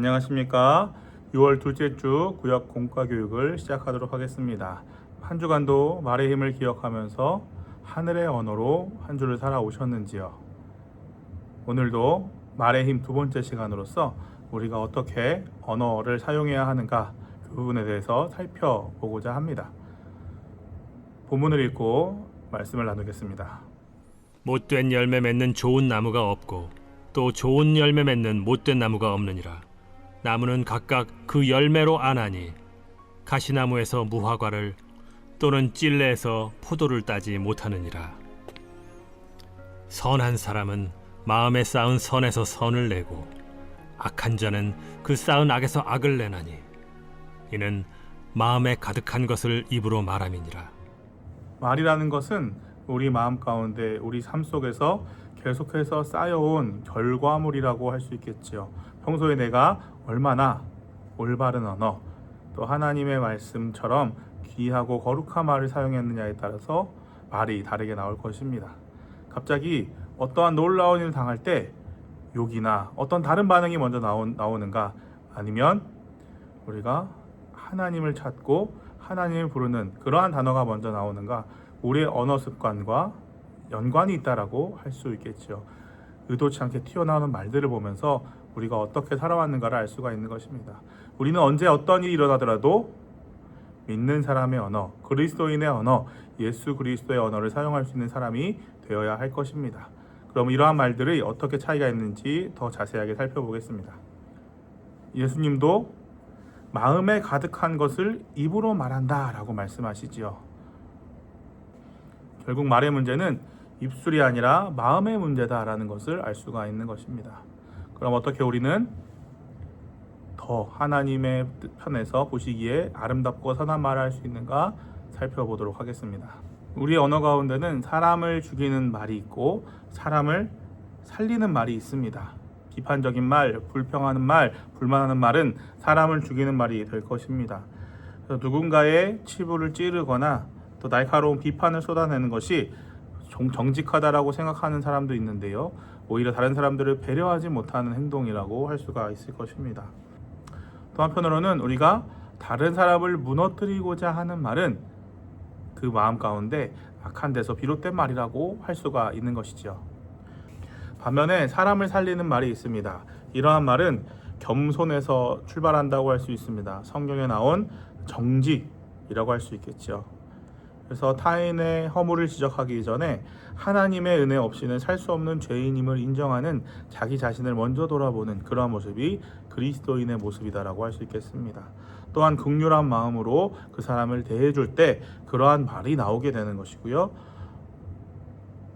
안녕하십니까. 6월 둘째 주 구역 공과 교육을 시작하도록 하겠습니다. 한 주간도 말의 힘을 기억하면서 하늘의 언어로 한 주를 살아오셨는지요. 오늘도 말의 힘 두 번째 시간으로서 우리가 어떻게 언어를 사용해야 하는가 그 부분에 대해서 살펴보고자 합니다. 본문을 읽고 말씀을 나누겠습니다. 못된 열매 맺는 좋은 나무가 없고 또 좋은 열매 맺는 못된 나무가 없느니라. 나무는 각각 그 열매로 아나니 가시나무에서 무화과를 또는 찔레에서 포도를 따지 못하느니라. 선한 사람은 마음에 쌓은 선에서 선을 내고 악한 자는 그 쌓은 악에서 악을 내나니 이는 마음에 가득한 것을 입으로 말함이니라. 말이라는 것은 우리 마음 가운데 우리 삶 속에서 계속해서 쌓여온 결과물이라고 할 수 있겠지요. 평소에 내가 얼마나 올바른 언어 또 하나님의 말씀처럼 귀하고 거룩한 말을 사용했느냐에 따라서 말이 다르게 나올 것입니다. 갑자기 어떠한 놀라운 일을 당할 때 욕이나 어떤 다른 반응이 먼저 나오는가, 아니면 우리가 하나님을 찾고 하나님을 부르는 그러한 단어가 먼저 나오는가, 우리의 언어 습관과 연관이 있다라고 할 수 있겠죠. 의도치 않게 튀어나오는 말들을 보면서 우리가 어떻게 살아왔는가를 알 수가 있는 것입니다. 우리는 언제 어떤 일이 일어나더라도 믿는 사람의 언어, 그리스도인의 언어, 예수 그리스도의 언어를 사용할 수 있는 사람이 되어야 할 것입니다. 그럼 이러한 말들이 어떻게 차이가 있는지 더 자세하게 살펴보겠습니다. 예수님도 마음에 가득한 것을 입으로 말한다 라고 말씀하시지요. 결국 말의 문제는 입술이 아니라 마음의 문제다라는 것을 알 수가 있는 것입니다. 그럼 어떻게 우리는 더 하나님의 편에서 보시기에 아름답고 선한 말을 할 수 있는가 살펴보도록 하겠습니다. 우리의 언어 가운데는 사람을 죽이는 말이 있고 사람을 살리는 말이 있습니다. 비판적인 말, 불평하는 말, 불만하는 말은 사람을 죽이는 말이 될 것입니다. 누군가의 치부를 찌르거나 또 날카로운 비판을 쏟아내는 것이 정직하다라고 생각하는 사람도 있는데요, 오히려 다른 사람들을 배려하지 못하는 행동이라고 할 수가 있을 것입니다. 또 한편으로는 우리가 다른 사람을 무너뜨리고자 하는 말은 그 마음 가운데 악한 데서 비롯된 말이라고 할 수가 있는 것이죠. 반면에 사람을 살리는 말이 있습니다. 이러한 말은 겸손에서 출발한다고 할 수 있습니다. 성경에 나온 정직이라고 할 수 있겠죠. 그래서 타인의 허물을 지적하기 전에 하나님의 은혜 없이는 살 수 없는 죄인임을 인정하는 자기 자신을 먼저 돌아보는 그러한 모습이 그리스도인의 모습이다라고 할 수 있겠습니다. 또한 긍휼한 마음으로 그 사람을 대해줄 때 그러한 말이 나오게 되는 것이고요.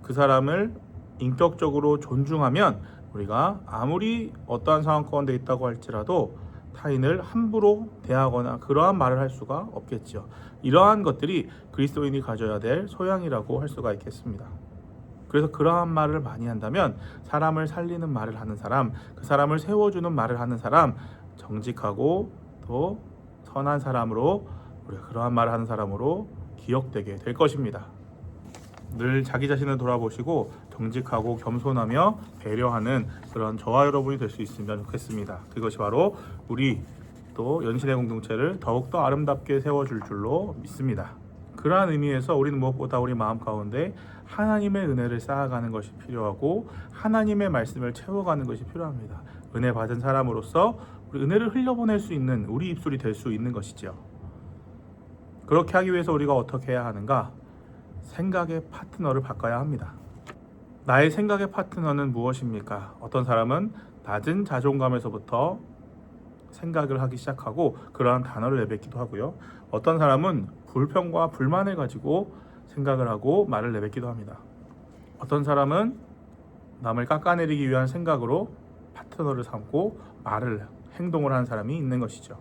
그 사람을 인격적으로 존중하면 우리가 아무리 어떠한 상황 가운데 있다고 할지라도 타인을 함부로 대하거나 그러한 말을 할 수가 없겠죠. 이러한 것들이 그리스도인이 가져야 될 소양이라고 할 수가 있겠습니다. 그래서 그러한 말을 많이 한다면 사람을 살리는 말을 하는 사람, 그 사람을 세워주는 말을 하는 사람, 정직하고 또 선한 사람으로, 우리가 그러한 말을 하는 사람으로 기억되게 될 것입니다. 늘 자기 자신을 돌아보시고 정직하고 겸손하며 배려하는 그런 저와 여러분이 될 수 있으면 좋겠습니다. 그것이 바로 우리 또 연신의 공동체를 더욱더 아름답게 세워줄 줄로 믿습니다. 그러한 의미에서 우리는 무엇보다 우리 마음 가운데 하나님의 은혜를 쌓아가는 것이 필요하고 하나님의 말씀을 채워가는 것이 필요합니다. 은혜 받은 사람으로서 우리 은혜를 흘려보낼 수 있는 우리 입술이 될 수 있는 것이죠. 그렇게 하기 위해서 우리가 어떻게 해야 하는가? 생각의 파트너를 바꿔야 합니다. 나의 생각의 파트너는 무엇입니까? 어떤 사람은 낮은 자존감에서부터 생각을 하기 시작하고 그러한 단어를 내뱉기도 하고요. 어떤 사람은 불평과 불만을 가지고 생각을 하고 말을 내뱉기도 합니다. 어떤 사람은 남을 깎아내리기 위한 생각으로 파트너를 삼고 말을, 행동을 하는 사람이 있는 것이죠.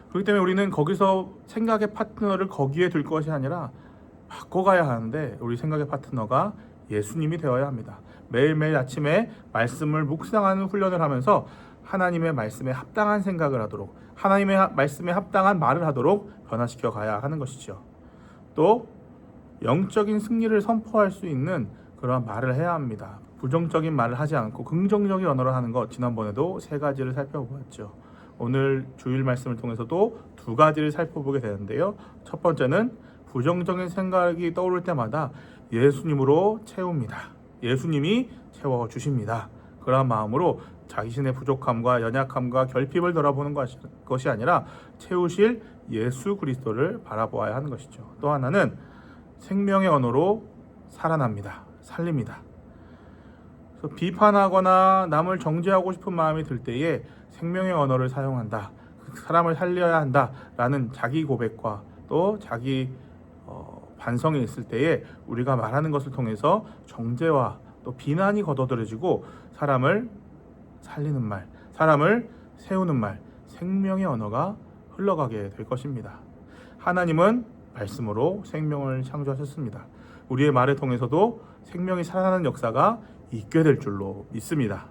그렇기 때문에 우리는 거기서 생각의 파트너를 거기에 둘 것이 아니라 바꿔가야 하는데, 우리 생각의 파트너가 예수님이 되어야 합니다. 매일매일 아침에 말씀을 묵상하는 훈련을 하면서 하나님의 말씀에 합당한 생각을 하도록, 하나님의 말씀에 합당한 말을 하도록 변화시켜 가야 하는 것이죠. 또 영적인 승리를 선포할 수 있는 그런 말을 해야 합니다. 부정적인 말을 하지 않고 긍정적인 언어를 하는 것, 지난번에도 3가지를 살펴보았죠. 오늘 주일 말씀을 통해서도 2가지를 살펴보게 되는데요. 첫 번째는 부정적인 생각이 떠오를 때마다 예수님으로 채웁니다. 예수님이 채워주십니다. 그러한 마음으로 자신의 부족함과 연약함과 결핍을 돌아보는 것이 아니라 채우실 예수 그리스도를 바라보아야 하는 것이죠. 또 하나는 생명의 언어로 살아납니다. 살립니다. 그래서 비판하거나 남을 정죄하고 싶은 마음이 들 때에 생명의 언어를 사용한다. 그 사람을 살려야 한다라는 자기 고백과 또 자기 반성이 있을 때에 우리가 말하는 것을 통해서 정죄와 또 비난이 걷어들여지고 사람을 살리는 말, 사람을 세우는 말, 생명의 언어가 흘러가게 될 것입니다. 하나님은 말씀으로 생명을 창조하셨습니다. 우리의 말을 통해서도 생명이 살아나는 역사가 있게 될 줄로 믿습니다.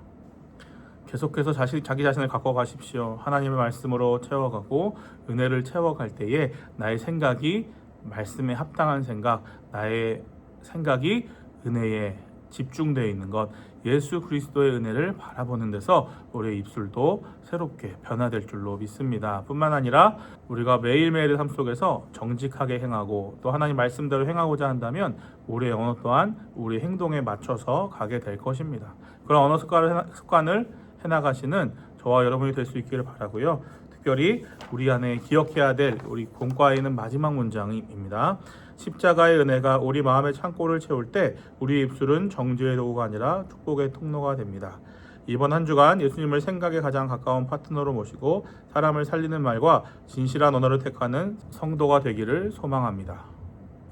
계속해서 자기 자신을 갖고 가십시오. 하나님의 말씀으로 채워가고 은혜를 채워갈 때에 나의 생각이 말씀에 합당한 생각, 나의 생각이 은혜에 집중되어 있는 것, 예수 그리스도의 은혜를 바라보는 데서 우리의 입술도 새롭게 변화될 줄로 믿습니다. 뿐만 아니라 우리가 매일매일의 삶 속에서 정직하게 행하고 또 하나님 말씀대로 행하고자 한다면 우리의 언어 또한 우리 행동에 맞춰서 가게 될 것입니다. 그런 언어 습관을 해나가시는 저와 여러분이 될 수 있기를 바라고요. 특별히 우리 안에 기억해야 될 우리 본과에 있는 마지막 문장입니다. 십자가의 은혜가 우리 마음의 창고를 채울 때 우리 입술은 정죄의 도구가 아니라 축복의 통로가 됩니다. 이번 한 주간 예수님을 생각에 가장 가까운 파트너로 모시고 사람을 살리는 말과 진실한 언어를 택하는 성도가 되기를 소망합니다.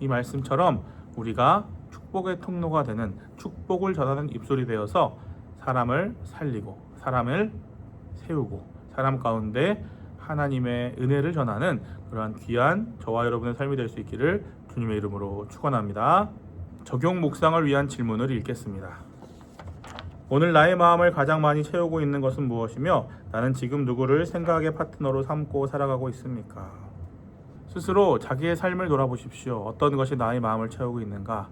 이 말씀처럼 우리가 축복의 통로가 되는 축복을 전하는 입술이 되어서 사람을 살리고 사람을 세우고 사람 가운데 하나님의 은혜를 전하는 그러한 귀한 저와 여러분의 삶이 될 수 있기를 주님의 이름으로 축원합니다. 적용 묵상을 위한 질문을 읽겠습니다. 오늘 나의 마음을 가장 많이 채우고 있는 것은 무엇이며 나는 지금 누구를 생각의 파트너로 삼고 살아가고 있습니까? 스스로 자기의 삶을 돌아보십시오. 어떤 것이 나의 마음을 채우고 있는가?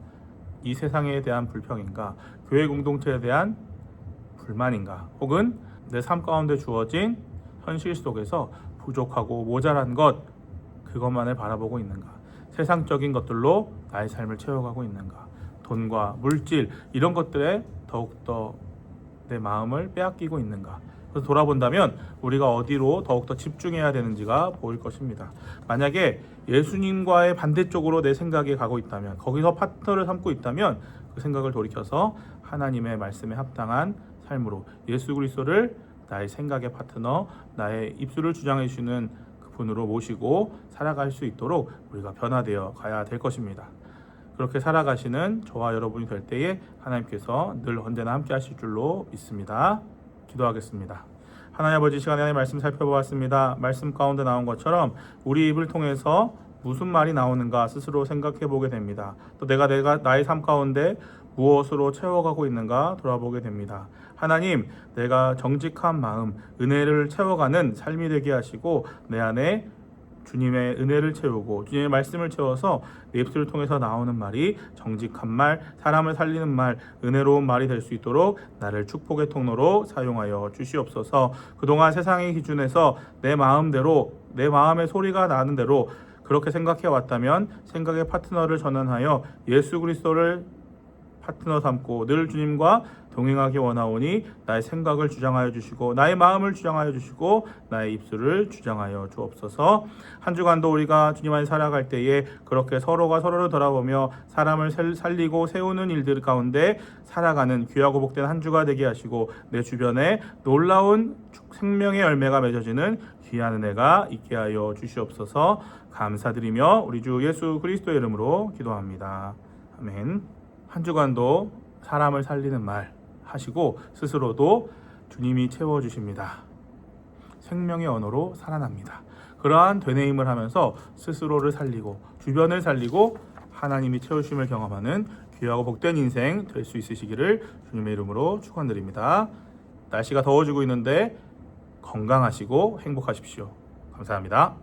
이 세상에 대한 불평인가? 교회 공동체에 대한 불만인가? 혹은 내 삶 가운데 주어진 현실 속에서 부족하고 모자란 것, 그것만을 바라보고 있는가? 세상적인 것들로 나의 삶을 채워가고 있는가? 돈과 물질 이런 것들에 더욱더 내 마음을 빼앗기고 있는가? 그래서 돌아본다면 우리가 어디로 더욱더 집중해야 되는지가 보일 것입니다. 만약에 예수님과의 반대쪽으로 내 생각이 가고 있다면, 거기서 파트너를 삼고 있다면 그 생각을 돌이켜서 하나님의 말씀에 합당한 삶으로 예수 그리스도를 나의 생각의 파트너, 나의 입술을 주장해 주시는 그분으로 모시고 살아갈 수 있도록 우리가 변화되어 가야 될 것입니다. 그렇게 살아가시는 저와 여러분이 될 때에 하나님께서 늘 언제나 함께 하실 줄로 믿습니다. 기도하겠습니다. 하나님 아버지, 시간에 하나님의 말씀 살펴보았습니다. 말씀 가운데 나온 것처럼 우리 입을 통해서 무슨 말이 나오는가 스스로 생각해 보게 됩니다. 또 내가 나의 삶 가운데 무엇으로 채워가고 있는가 돌아보게 됩니다. 하나님, 내가 정직한 마음, 은혜를 채워가는 삶이 되게 하시고 내 안에 주님의 은혜를 채우고 주님의 말씀을 채워서 내 입술을 통해서 나오는 말이 정직한 말, 사람을 살리는 말, 은혜로운 말이 될 수 있도록 나를 축복의 통로로 사용하여 주시옵소서. 그동안 세상의 기준에서 내 마음대로, 내 마음의 소리가 나는 대로 그렇게 생각해 왔다면 생각의 파트너를 전환하여 예수 그리스도를 파트너 삼고 늘 주님과 동행하기 원하오니 나의 생각을 주장하여 주시고 나의 마음을 주장하여 주시고 나의 입술을 주장하여 주옵소서. 한 주간도 우리가 주님 안에 살아갈 때에 그렇게 서로가 서로를 돌아보며 사람을 살리고 세우는 일들 가운데 살아가는 귀하고 복된 한 주가 되게 하시고 내 주변에 놀라운 생명의 열매가 맺어지는 귀한 은혜가 있게 하여 주시옵소서. 감사드리며 우리 주 예수 그리스도의 이름으로 기도합니다. 아멘. 한 주간도 사람을 살리는 말 하시고 스스로도 주님이 채워주십니다. 생명의 언어로 살아납니다. 그러한 되뇌임을 하면서 스스로를 살리고 주변을 살리고 하나님이 채우심을 경험하는 귀하고 복된 인생 될 수 있으시기를 주님의 이름으로 축원드립니다. 날씨가 더워지고 있는데 건강하시고 행복하십시오. 감사합니다.